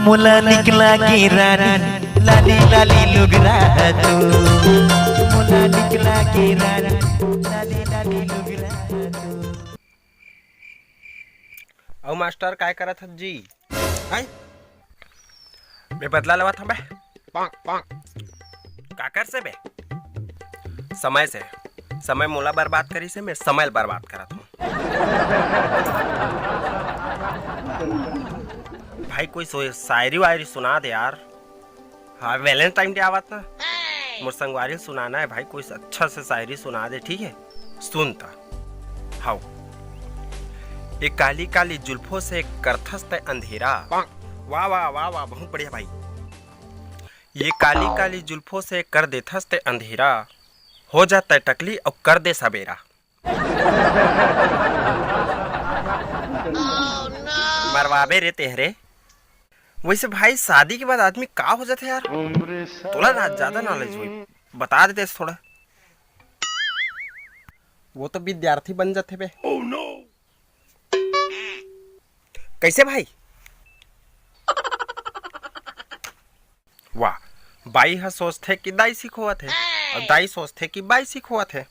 मुला निकला की रानी लाली लाली लुगरा तू, मुला निकला की रानी लाली लाली लुगरा तू। औ मास्टर काय करत हत जी? हाय बे बदला लेवत हम बे का कर से बे समय से समय मोला बर्बाद करी से मैं समय बर्बाद करत हूँ। भाई कोई शायरी वायरी सुना दे यार। हाँ वैलेंटाइन डे आवत ना, मोर संगवारी सुनाना है भाई, कोई अच्छा से शायरी सुना दे ठीक है। सुनता हाउ ये काली काली जुल्फों से करथस तय अंधेरा। वाह वाह वाह वाह बहुत बढ़िया भाई। ये काली काली जुल्फों से कर देथस तय अंधेरा, हो जाता है टकली और कर दे सवेरा। मरवाबे रे तेहरे। वैसे भाई शादी के बाद आदमी का हो जाता है यार? तोला ना ज्यादा नॉलेज हुई, बता देते थोड़ा। वो तो विद्यार्थी बन जाते बे। oh, no. कैसे भाई? वाह, बाई हा सोचते कि दाई सिखोवत है और दाई सोचते कि बाई सिखोवत है।